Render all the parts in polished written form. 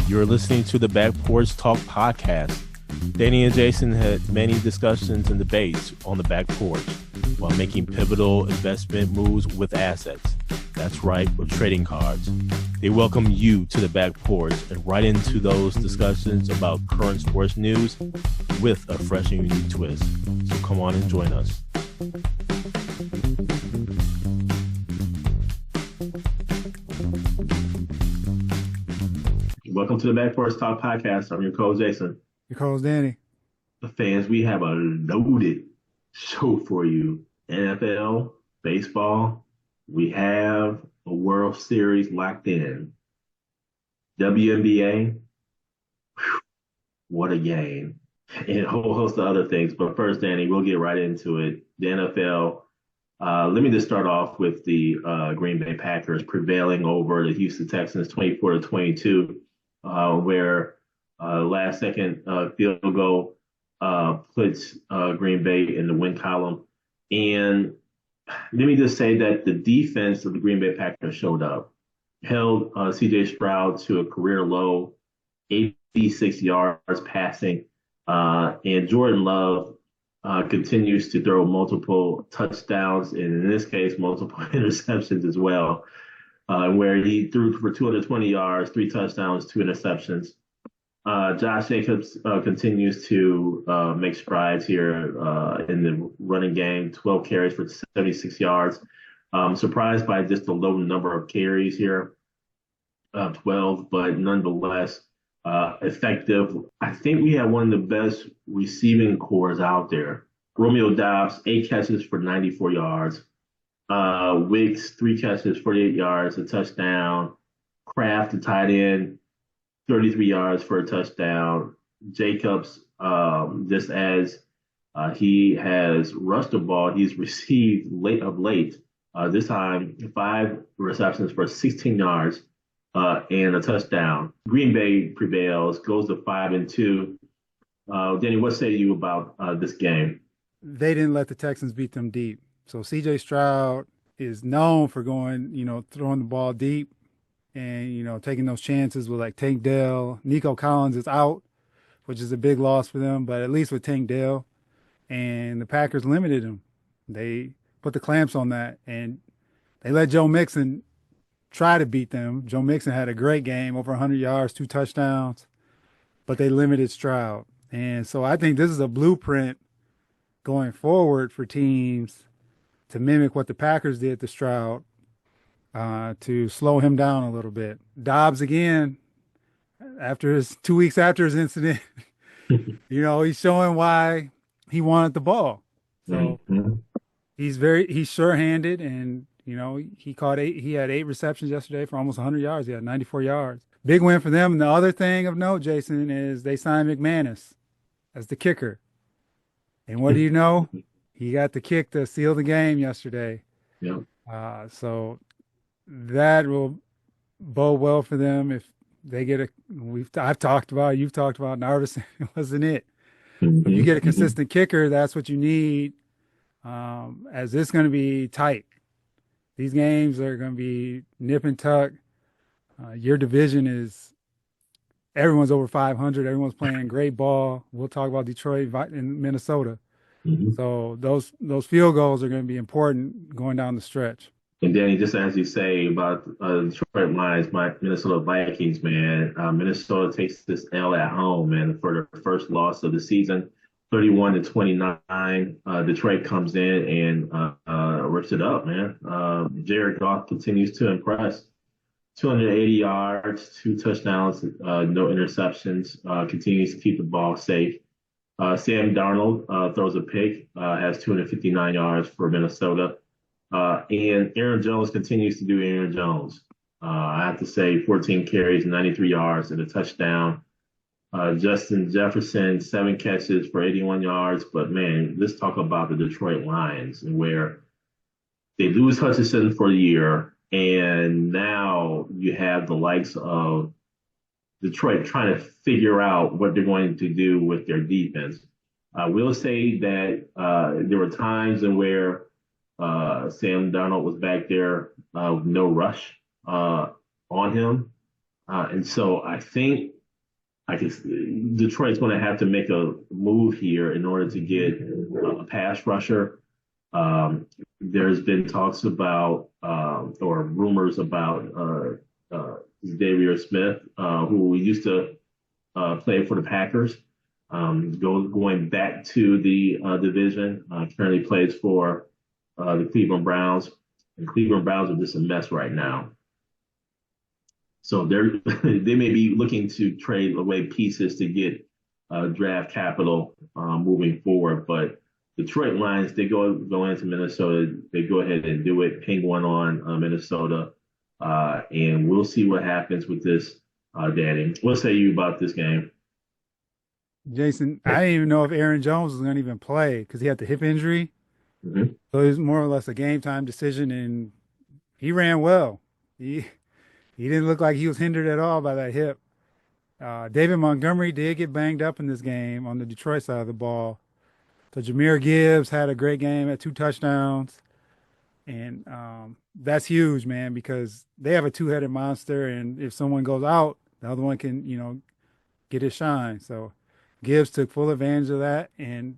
You're listening to the Back Porch Talk podcast. Danny and Jason had many discussions and debates on the back porch while making pivotal investment moves with assets. That's right, with trading cards. They welcome you to the back porch and right into those discussions about current sports news with a fresh and unique twist. So come on and join us. Welcome to the Back Porch Talk podcast. I'm your co-host, Jason. Your co-host, Danny. The fans, we have a loaded show for you. NFL, baseball, we have a World Series locked in. WNBA, what a game. And a whole host of other things. But first, Danny, we'll get right into it. The NFL, let me just start off with the Green Bay Packers prevailing over the Houston Texans 24-22. Where last second field goal puts Green Bay in the win column. And let me just say that the defense of the Green Bay Packers showed up, held C.J. Stroud to a career low, 86 yards passing. And Jordan Love continues to throw multiple touchdowns, and in this case, multiple interceptions as well. Where he threw for 220 yards, 3 touchdowns, 2 interceptions. Josh Jacobs continues to make strides here in the running game, 12 carries for 76 yards. Surprised by just the low number of carries here, 12, but nonetheless effective. I think we have one of the best receiving cores out there. Romeo Doubs, 8 catches for 94 yards. Wicks, 3 catches, 48 yards, a touchdown. Kraft, the tight end, 33 yards for a touchdown. Jacobs, just as he has rushed the ball, he's received late. This time, 5 receptions for 16 yards and a touchdown. Green Bay prevails, goes to 5-2. Danny, what say you about this game? They didn't let the Texans beat them deep. So C.J. Stroud is known for going, throwing the ball deep and, taking those chances with like Tank Dell. Nico Collins is out, which is a big loss for them, but at least with Tank Dell. And the Packers limited him. They put the clamps on that, and they let Joe Mixon try to beat them. Joe Mixon had a great game, over 100 yards, 2 touchdowns, but they limited Stroud. And so I think this is a blueprint going forward for teams to mimic what the Packers did to Stroud, to slow him down a little bit. Dobbs, again, after his 2 weeks after his incident, he's showing why he wanted the ball. So he's sure-handed, and he had 8 receptions yesterday for almost 100 yards. He had 94 yards. Big win for them. And the other thing of note, Jason, is they signed McManus as the kicker. And what do you know? He got the kick to seal the game yesterday. Yeah. So that will bode well for them if they get I've talked about, you've talked about, Narvis wasn't it. If you get a consistent kicker, that's what you need, as it's going to be tight. These games are going to be nip and tuck. Your division everyone's over 500. Everyone's playing great ball. We'll talk about Detroit and Minnesota. So those field goals are going to be important going down the stretch. And Danny, just as you say about Detroit Lions, my Minnesota Vikings, man, Minnesota takes this L at home, man, for their first loss of the season, 31-29. Detroit comes in and rips it up, man. Jared Goff continues to impress. 280 yards, 2 touchdowns, no interceptions, continues to keep the ball safe. Sam Darnold throws a pick, has 259 yards for Minnesota. And Aaron Jones continues to do Aaron Jones. I have to say 14 carries, 93 yards, and a touchdown. Justin Jefferson, 7 catches for 81 yards. But, man, let's talk about the Detroit Lions, and where they lose Hutchinson for the year, and now you have the likes of Detroit trying to figure out what they're going to do with their defense. I will say that there were times in where Sam Darnold was back there with no rush on him. And so I think I guess Detroit's going to have to make a move here in order to get a pass rusher. There's been talks about or rumors about Xavier Smith, who used to play for the Packers, going back to the division. Currently plays for the Cleveland Browns, and Cleveland Browns are just a mess right now. So they may be looking to trade away pieces to get draft capital moving forward. But Detroit Lions, they go into Minnesota, they go ahead and do it, ping one on Minnesota, and we'll see what happens with this, Danny. What say you about this game? Jason, I didn't even know if Aaron Jones was going to even play because he had the hip injury. Mhm. So it was more or less a game time decision, and he ran well. He didn't look like he was hindered at all by that hip. David Montgomery did get banged up in this game on the Detroit side of the ball. So Jameer Gibbs had a great game at 2 touchdowns. And that's huge, man, because they have a two-headed monster. And if someone goes out, the other one can, get his shine. So Gibbs took full advantage of that. And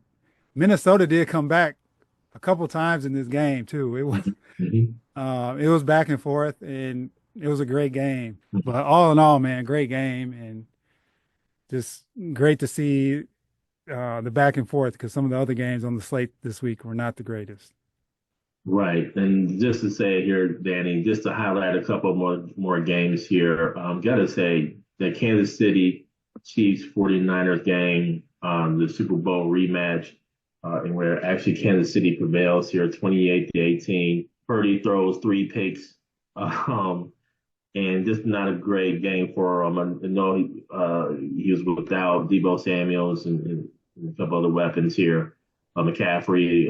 Minnesota did come back a couple times in this game, too. Mhm. It was back and forth, and it was a great game. But all in all, man, great game. And just great to see the back and forth because some of the other games on the slate this week were not the greatest. Right. And just to say here, Danny, just to highlight a couple more games here, gotta say the Kansas City Chiefs 49ers game, the Super Bowl rematch, and where actually Kansas City prevails here 28-18. Purdy throws three picks, um, and just not a great game for him. I know he was without Debo Samuels and a couple other weapons here, McCaffrey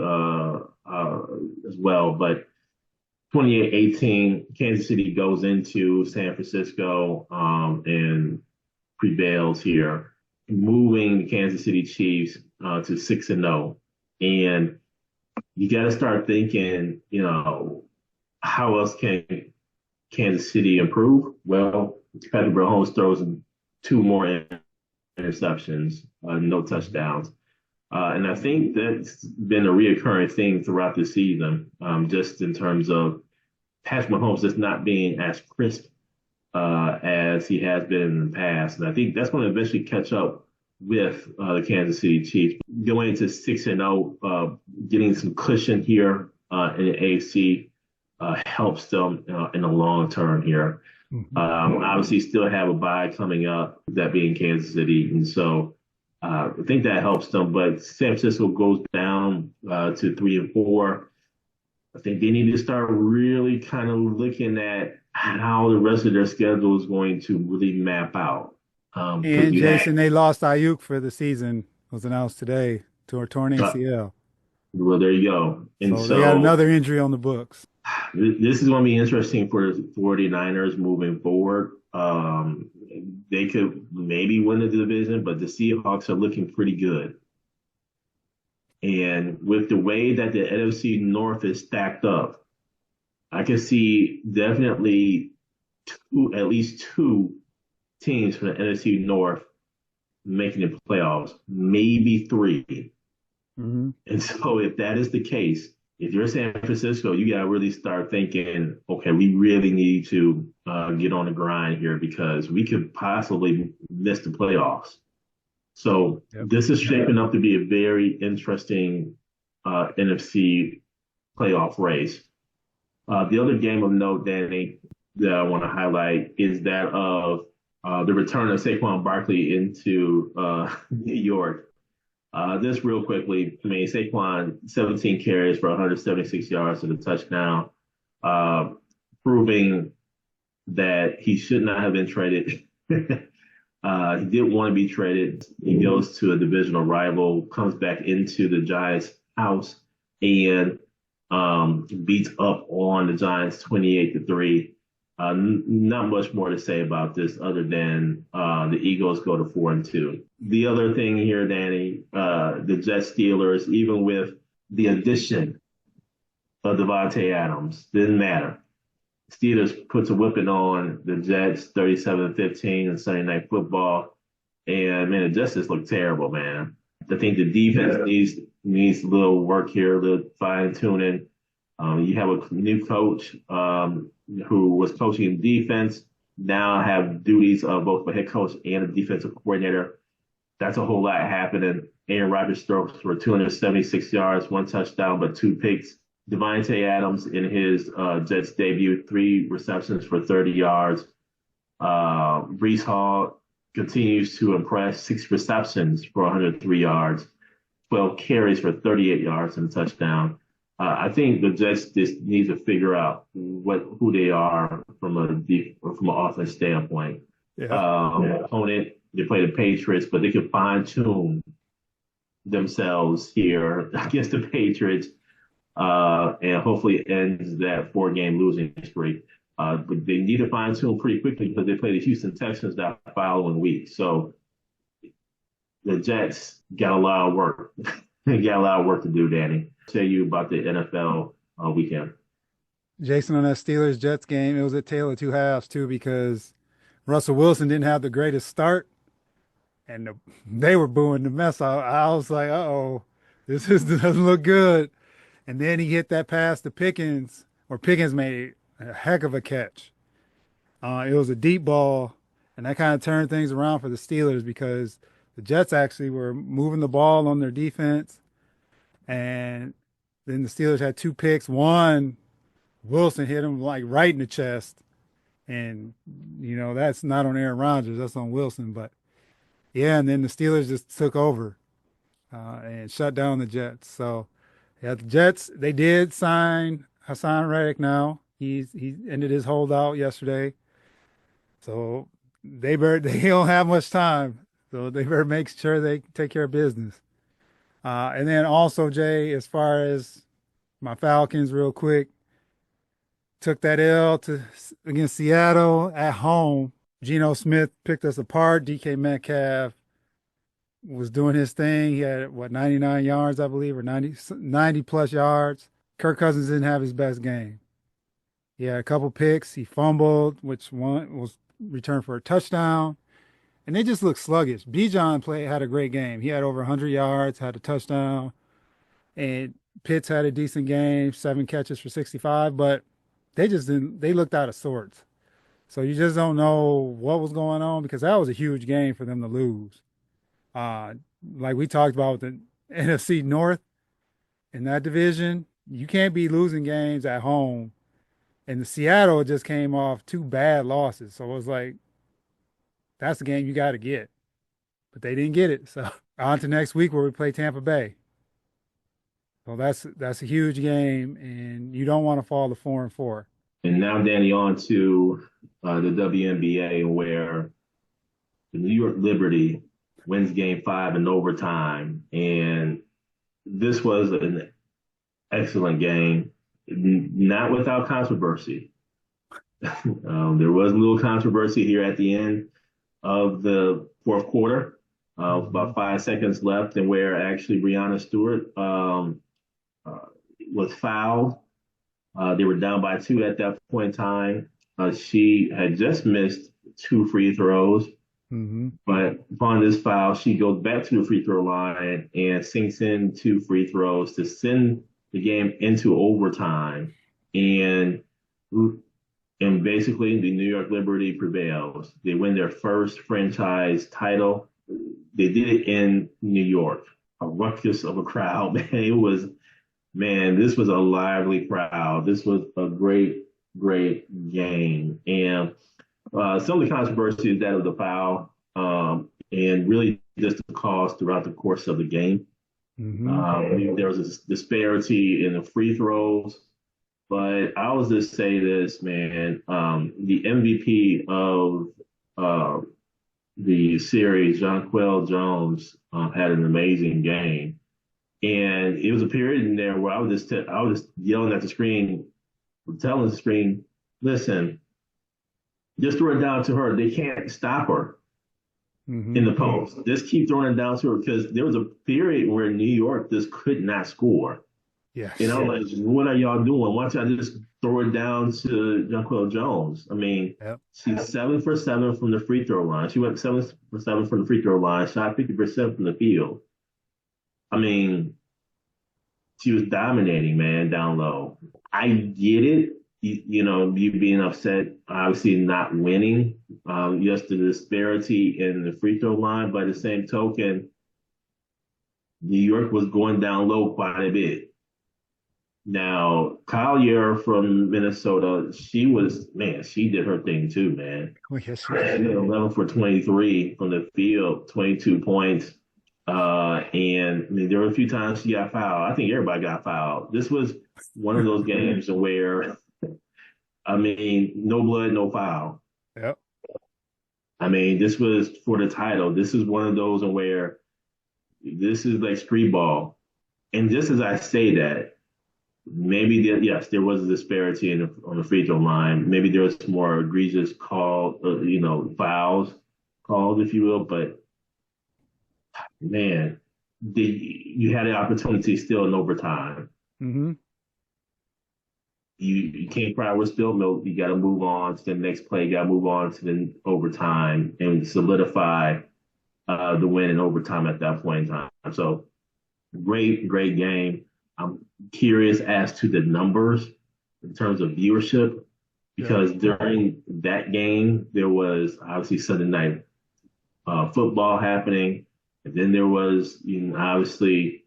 as well. But 28-18, Kansas City goes into San Francisco and prevails here, moving the Kansas City Chiefs to 6-0. And you got to start thinking, how else can Kansas City improve? Well, Patrick Mahomes throws two more interceptions, no touchdowns. And I think that's been a reoccurring thing throughout the season, just in terms of Patrick Mahomes just not being as crisp as he has been in the past. And I think that's going to eventually catch up with the Kansas City Chiefs. Going into 6-0, getting some cushion here in the AFC helps them in the long term here. Mhm. Obviously, still have a bye coming up, that being Kansas City. And so I think that helps them. But San Francisco goes down to 3-4. I think they need to start really kind of looking at how the rest of their schedule is going to really map out. Because And you had, Jason, they lost Ayuk for the season, was announced today to a torn ACL. well, there you go. And So they got so another injury on the books. this is going to be interesting for the 49ers moving forward. They could maybe win the division, but the Seahawks are looking pretty good. And with the way that the NFC North is stacked up, I can see definitely at least two teams from the NFC North making the playoffs, maybe three. Hmm. And so if that is the case, if you're San Francisco, you got to really start thinking, okay, we really need to get on the grind here because we could possibly miss the playoffs. So Yep. this is shaping up to be a very interesting NFC playoff race. The other game of note, Danny, that I want to highlight is that of the return of Saquon Barkley into New York. Just real quickly, I mean, Saquon, 17 carries for 176 yards and a touchdown, uh, proving that he should not have been traded. He didn't want to be traded. He goes to a divisional rival, comes back into the Giants' house, and beats up on the Giants 28-3. Not much more to say about this other than the Eagles go to 4-2. The other thing here, Danny, the Jets Steelers, even with the addition of Devontae Adams, didn't matter. Steelers puts a whipping on the Jets 37-15 in Sunday Night Football. And man, it just looked terrible, man. I think the defense needs a little work here, a little fine tuning. You have a new coach who was coaching defense, now have duties of both a head coach and a defensive coordinator. That's a whole lot happening. Aaron Rodgers throws for 276 yards, one touchdown, but two picks. Devontae Adams in his Jets debut, three receptions for 30 yards. Brees Hall continues to impress, six receptions for 103 yards, 12 carries for 38 yards and a touchdown. I think the Jets just need to figure out who they are from an offense standpoint. Yeah. Opponent, they play the Patriots, but they can fine tune themselves here against the Patriots, and hopefully ends that 4-game losing streak. But they need to fine tune pretty quickly because they play the Houston Texans that following week. So the Jets got a lot of work. They got a lot of work to do, Danny. Tell you about the NFL weekend. Jason, on that Steelers Jets game, it was a tale of two halves too because Russell Wilson didn't have the greatest start, and they were booing the mess out. I was like, "Uh-oh, doesn't look good." And then he hit that pass to Pickens, or Pickens made a heck of a catch. It was a deep ball, and that kind of turned things around for the Steelers because the Jets actually were moving the ball on their defense, and then the Steelers had two picks. One, Wilson hit him like right in the chest, and that's not on Aaron Rodgers, that's on Wilson. But yeah, and then the Steelers just took over and shut down the Jets. So yeah, the Jets, they did sign Hassan Reddick now. He ended his holdout yesterday. So they don't have much time. So they better make sure they take care of business. And then also, Jay, as far as my Falcons, real quick, took that L against Seattle at home. Geno Smith picked us apart. DK Metcalf was doing his thing. He had, 99 yards, I believe, or 90 plus yards. Kirk Cousins didn't have his best game. He had a couple picks. He fumbled, which one was returned for a touchdown. And they just looked sluggish. Bijan had a great game. He had over 100 yards, had a touchdown. And Pitts had a decent game, 7 catches for 65, but they just didn't, they looked out of sorts. So you just don't know what was going on because that was a huge game for them to lose. Like we talked about with the NFC North in that division, you can't be losing games at home. And the Seattle just came off 2 bad losses. So it was like, that's the game you got to get. But they didn't get it. So on to next week where we play Tampa Bay. So that's a huge game, and you don't want to fall to 4-4. And now, Danny, on to the WNBA, where the New York Liberty wins Game 5 in overtime. And this was an excellent game, not without controversy. There was a little controversy here at the end of the fourth quarter, about 5 seconds left, and where actually Breanna Stewart was fouled. They were down by 2 at that point in time. She had just missed 2 free throws, but upon this foul, she goes back to the free throw line and sinks in 2 free throws to send the game into overtime. And basically, the New York Liberty prevails. They win their first franchise title. They did it in New York. A ruckus of a crowd, man. This was a lively crowd. This was a great, great game. And some of the controversy is that of the foul, and really just the calls throughout the course of the game. There was a disparity in the free throws. But I will just say this, man. The MVP of the series, Jonquel Jones, had an amazing game. And it was a period in there where I was just yelling at the screen, telling the screen, listen, just throw it down to her. They can't stop her in the post. Just keep throwing it down to her because there was a period where New York just could not score. And Yes. I'm like, what are y'all doing? Why don't y'all just throw it down to Jonquel Jones? I mean, Yep. she's 7 for 7 from the free throw line. She went 7 for 7 from the free throw line, shot 50% from the field. I mean, she was dominating, man, down low. I get it. You being upset, obviously not winning. Yes, the disparity in the free throw line, but at the same token, New York was going down low quite a bit. Now, Collier from Minnesota, she did her thing too, man. Oh, yes, She she had did. 11 for 23 from the field, 22 points. And I mean, there were a few times she got fouled. I think everybody got fouled. This was one of those games where, I mean, no blood, no foul. Yep. I mean, this was for the title. This is one of those where this is like street ball. And just as I say that, maybe yes, there was a disparity on the free throw line. Maybe there was more egregious fouls called, if you will. But man, you had the opportunity still in overtime. Mm-hmm. You can't cry with spilled milk. You got to move on to the next play. You got to move on to the overtime and solidify the win in overtime at that point in time. So great game. I'm curious as to the numbers in terms of viewership Yep. because during that game there was obviously Sunday night football happening, and then there was obviously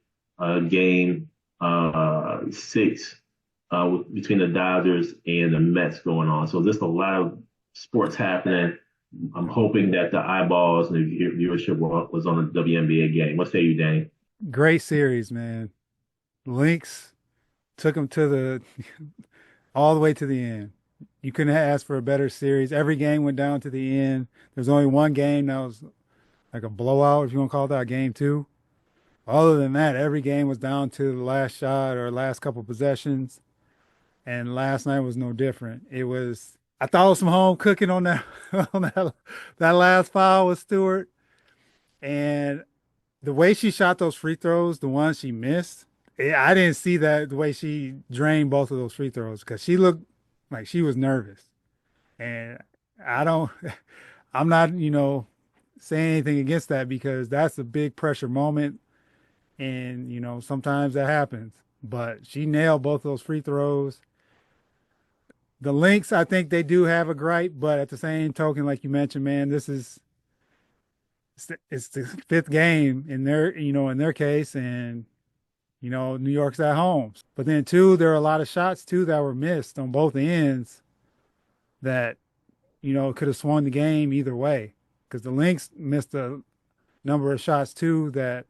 game 6 between the Dodgers and the Mets going on. So there's a lot of sports happening. I'm hoping that the eyeballs and the viewership was on the WNBA game. What say you, Danny? Great series, man. Lynx took them to the all the way to the end. You couldn't ask for a better series. Every game went down to the end. There's only one game that was like a blowout, if you want to call that game two. Other than that, every game was down to the last shot or last couple possessions. And last night was no different. It was I thought it was some home cooking on that on that last foul with Stewart. And the way she shot those free throws, the ones she missed, I didn't see that the way she drained both of those free throws because she looked like she was nervous. And I don't, I'm not, saying anything against that because that's a big pressure moment. And, sometimes that happens. But she nailed both those free throws. The Lynx, I think they do have a gripe, but at the same token, like you mentioned, man, it's the fifth game in their case, and New York's at home. But then too, there are a lot of shots too that were missed on both ends that could have swung the game either way. Because the Lynx missed a number of shots too that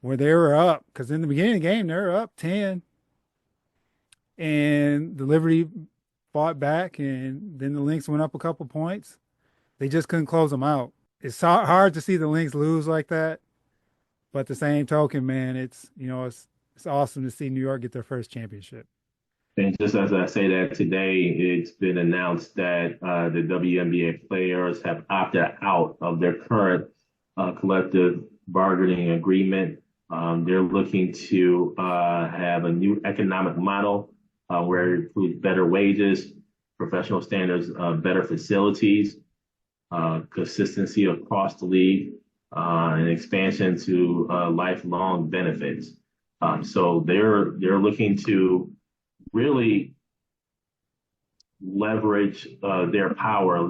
where they were up. Because in the beginning of the game, they were up 10, and the Liberty fought back, and then the Lynx went up a couple points. They just couldn't close them out. It's hard to see the Lynx lose like that. But at the same token, man, it's awesome to see New York get their first championship. And just as I say that today, it's been announced that the WNBA players have opted out of their current collective bargaining agreement. They're looking to have a new economic model where it includes better wages, professional standards, better facilities, consistency across the league, and expansion to lifelong benefits. So they're looking to really leverage their power,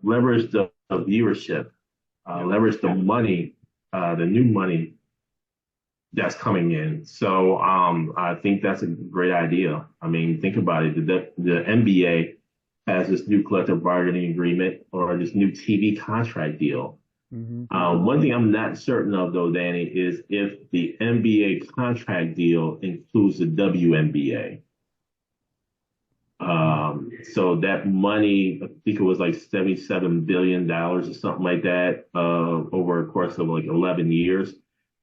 leverage the viewership, leverage the money, the new money that's coming in. So I think that's a great idea. I mean, think about it. The NBA has this new collective bargaining agreement or this new TV contract deal. Mm-hmm. One thing I'm not certain of, though, Danny, is if the NBA contract deal includes the WNBA. So that money, I think it was like $77 billion or something like that, over a course of like 11 years.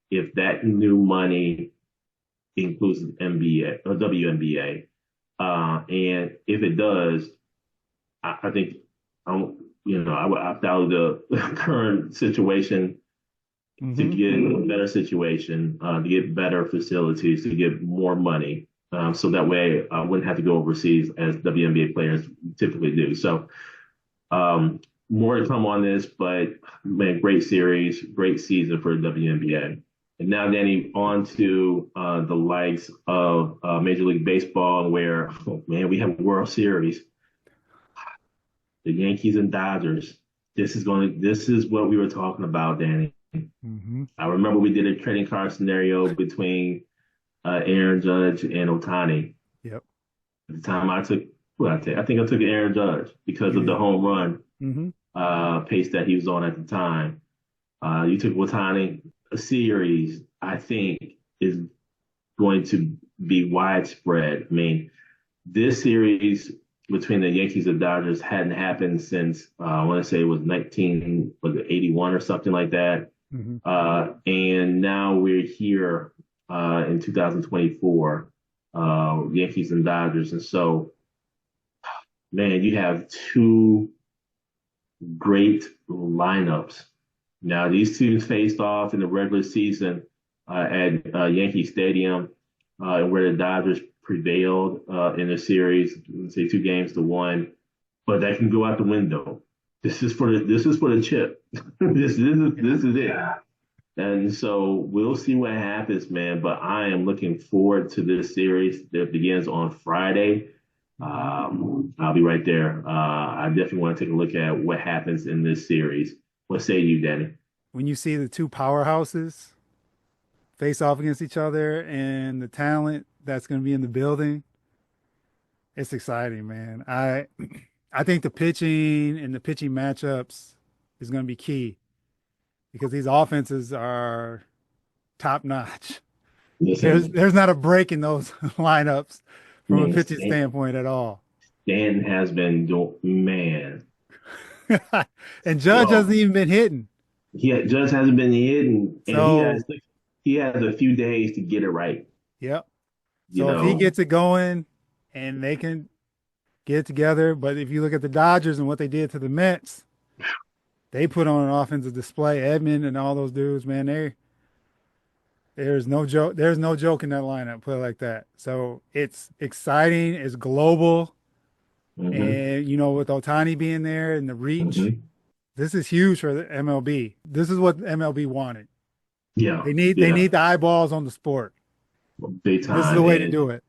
If that new money includes the NBA or WNBA, and if it does, I think I would opt out of the current situation to Mm-hmm. get a better situation, to get better facilities, to get more money. So that way I wouldn't have to go overseas as WNBA players typically do. So um, more to come on this, but man, great series, great season for the WNBA. And now, Danny, on to the likes of Major League Baseball, where, oh, man, we have World Series, the Yankees and Dodgers. This is what we were talking about, Danny. Mm-hmm. I remember we did a trading card scenario between Aaron Judge and Otani. Yep. At the time, I took, well, I think I took Aaron Judge because You of the did. home run Mm-hmm. pace that he was on at the time. You took Watani. A series, I think, is going to be widespread. I mean, this series between the Yankees and Dodgers hadn't happened since I want to say it was 81 or something like that. Mm-hmm. And now we're here in 2024, Yankees and Dodgers. And so, man, you have two great lineups. Now, these teams faced off in the regular season at Yankee Stadium, where the Dodgers prevailed in the series, let's say 2 games to 1. But that can go out the window. This is for the chip. This is it. And so we'll see what happens, man. But I am looking forward to this series that begins on Friday. I'll be right there. I definitely want to take a look at what happens in this series. What say you, Danny? When you see the two powerhouses face off against each other and the talent that's going to be in the building, it's exciting, man. I think the pitching and the pitching matchups is going to be key because these offenses are top notch. Listen, There's not a break in those lineups from a man, pitching standpoint at all. Stan has been doing, man. And Judge Well, hasn't even been hitting. just hasn't been hitting, and So, he has a few days to get it right. yep. You So if he know, gets it going and they can get it together, but if you look at the Dodgers and what they did to the Mets, they put on an offensive display. Edmund and all those dudes, man, there's no joke. There's no joke in that lineup. Put it like that. So it's exciting. It's global, hmm and with Otani being there and the reach, hmm this is huge for the MLB. This is what MLB wanted. yeah, They yeah, need the eyeballs on the sport. big And this is the time, way to do it.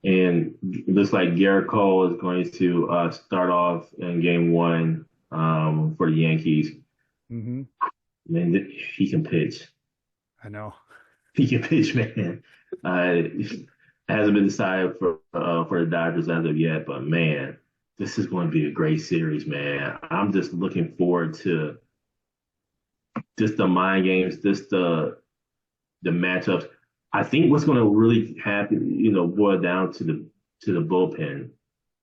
and it looks like Garrett Cole is going to start off in Game 1 for the Yankees. Hmm. Man, he can pitch. I know. He can pitch, man. It hasn't been decided for the Dodgers as of yet, but man, this is going to be a great series, man. I'm just looking forward to just the mind games, just the matchups. I think what's going to really happen, boil down to the bullpen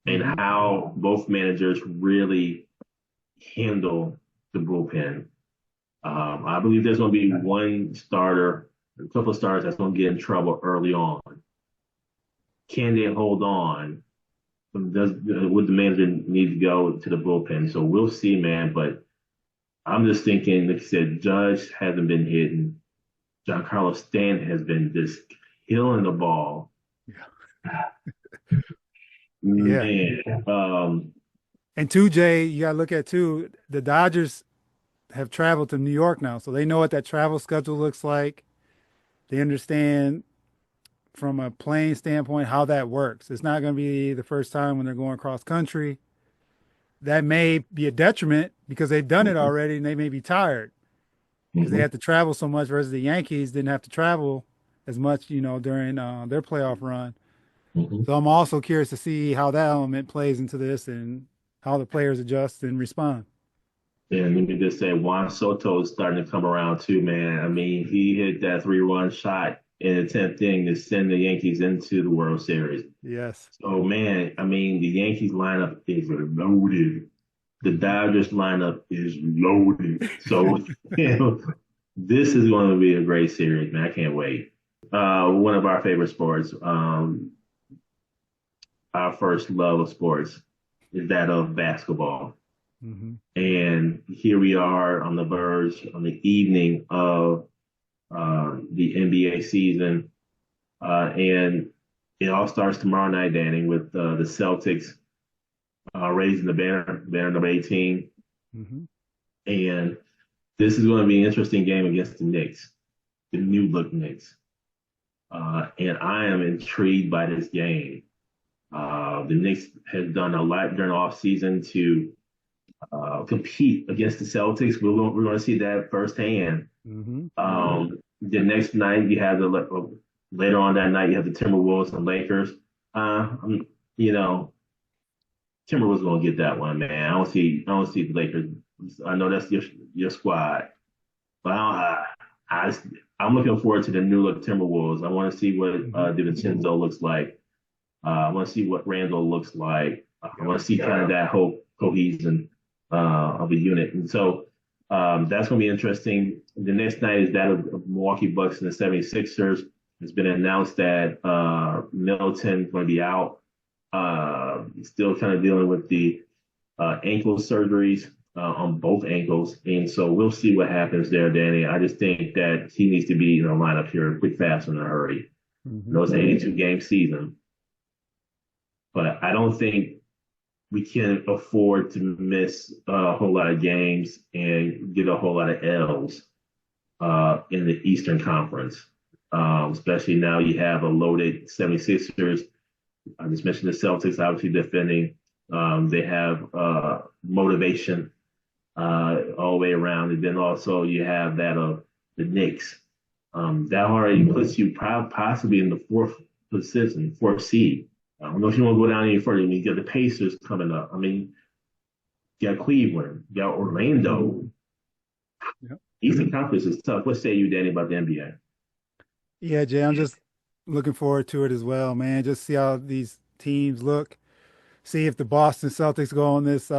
and Hmm. how both managers really handle the bullpen. I believe there's going to be one starter, a couple of starters that's going to get in trouble early on. Can they hold on? Would the manager need to go to the bullpen? So we'll see, man. But I'm just thinking, like I said, Judge hasn't been hitting. Giancarlo Stanton has been just killing the ball. Yeah. Man, And two, Jay, you gotta look at too. The Dodgers have traveled to New York now, so they know what that travel schedule looks like. They understand from a playing standpoint how that works. It's not going to be the first time when they're going cross country. That may be a detriment because they've done it mhm, already and they may be tired because they mhm, had to travel so much versus the Yankees didn't have to travel as much, during their playoff run. mhm. So I'm also curious to see how that element plays into this and how the players adjust and respond. And let me just say, Juan Soto is starting to come around too, man. I mean, he hit that 3-run shot in the 10th inning to send the Yankees into the World Series. Yes. So, man, I mean, the Yankees lineup is loaded. The Dodgers lineup is loaded. So, this is going to be a great series, man. I can't wait. One of our favorite sports, our first love of sports, is that of basketball. Mm-hmm. And here we are on the verge on the evening of the NBA season. And it all starts tomorrow night, Danny, with the Celtics raising the banner number 18. Mm-hmm. And this is going to be an interesting game against the Knicks, the new look Knicks. And I am intrigued by this game. The Knicks have done a lot during the offseason to compete against the Celtics. We're going to see that firsthand. Mm-hmm. The next night, you have later on that night, you have the Timberwolves and Lakers. You know, Timberwolves going to get that one, man. I don't see the Lakers. I know that's your squad, but I'm looking forward to the new look Timberwolves. I want to see what DiVincenzo looks like. I want to see what Randall looks like. I want to see kind of that whole cohesion of a unit. And so that's going to be interesting. The next night is that of Milwaukee Bucks and the 76ers. It's been announced that Middleton is going to be out. Still kind of dealing with the ankle surgeries on both ankles. And so we'll see what happens there, Danny. I just think that he needs to be in the lineup here quick, fast, in a hurry. Mm-hmm. I know it's an 82-game season, but I don't think we can afford to miss a whole lot of games and get a whole lot of L's in the Eastern Conference. Especially now you have a loaded 76ers. I just mentioned the Celtics, obviously defending. They have motivation all the way around. And then also you have that of the Knicks. That already puts you possibly in the fourth seed. I don't know if you want to go down any further. You got the Pacers coming up. I mean, you got Cleveland, you got Orlando. Yep. Eastern Conference is tough. What say you, Danny, about the NBA? Yeah, Jay, I'm just looking forward to it as well, man. Just see how these teams look. See if the Boston Celtics go on this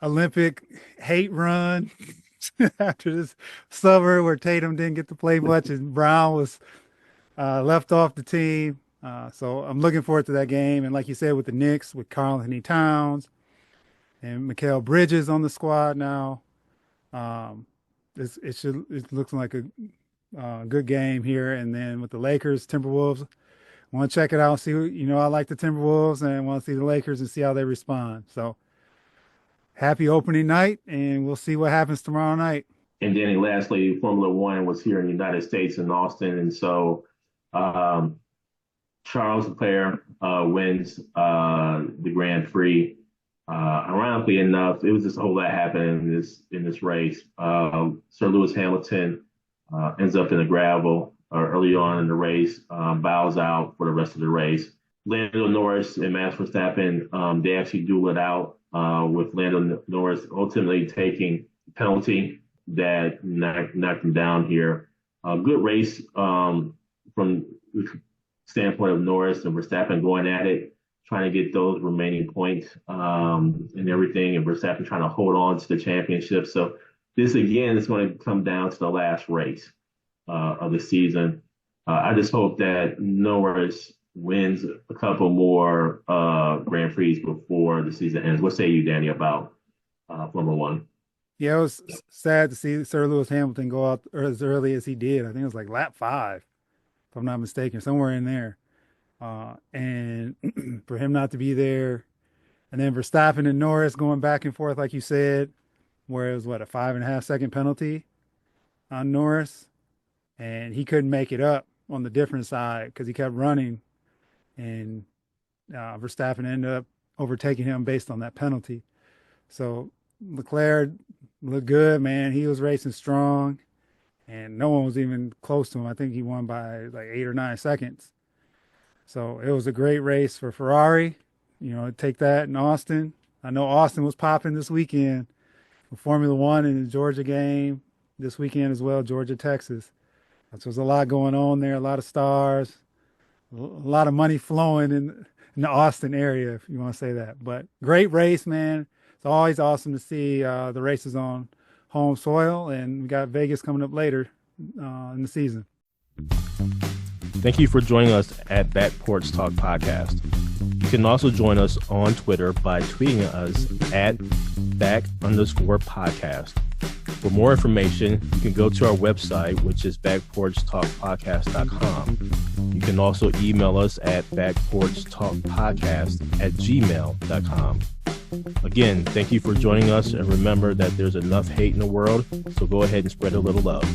Olympic hate run after this summer where Tatum didn't get to play much and Brown was left off the team. So I'm looking forward to that game. And like you said, with the Knicks, with Karl-Anthony Towns and Mikal Bridges on the squad now, it looks like a good game here. And then with the Lakers, Timberwolves, want to check it out. See, I like the Timberwolves and want to see the Lakers and see how they respond. So happy opening night, and we'll see what happens tomorrow night. And then lastly, Formula One was here in the United States in Austin. And so Charles Leclerc wins the Grand Prix. Ironically enough, it was just a whole lot happening in this race. Sir Lewis Hamilton ends up in the gravel early on in the race, bows out for the rest of the race. Lando Norris and Max Verstappen, they actually duel it out with Lando Norris ultimately taking the penalty that knocked him down here. A good race from the standpoint of Norris and Verstappen going at it, trying to get those remaining points and everything, and Verstappen trying to hold on to the championship. So this, again, is going to come down to the last race of the season. I just hope that Norris wins a couple more Grand Prix before the season ends. What say you, Danny, about Formula One? Yeah, it was sad to see Sir Lewis Hamilton go out as early as he did. I think it was like lap 5, if I'm not mistaken, somewhere in there. And for him not to be there, and then Verstappen and Norris going back and forth, like you said, where it was a 5.5-second penalty on Norris, and he couldn't make it up on the different side because he kept running, and Verstappen ended up overtaking him based on that penalty. So Leclerc looked good, man. He was racing strong, and no one was even close to him. I think he won by like 8 or 9 seconds. So it was a great race for Ferrari. Take that in Austin. I know Austin was popping this weekend for Formula One and the Georgia game this weekend as well, Georgia, Texas. So there's a lot going on there, a lot of stars, a lot of money flowing in the Austin area, if you want to say that. But great race, man. It's always awesome to see the races on home soil, and we got Vegas coming up later in the season. Thank you for joining us at That Porch Talk podcast. can also join us on Twitter by tweeting us at back_podcast. For more information, you can go to our website, which is backporchtalkpodcast.com. You can also email us at backporchtalkpodcast@gmail.com. Again, thank you for joining us, and remember that there's enough hate in the world, so go ahead and spread a little love.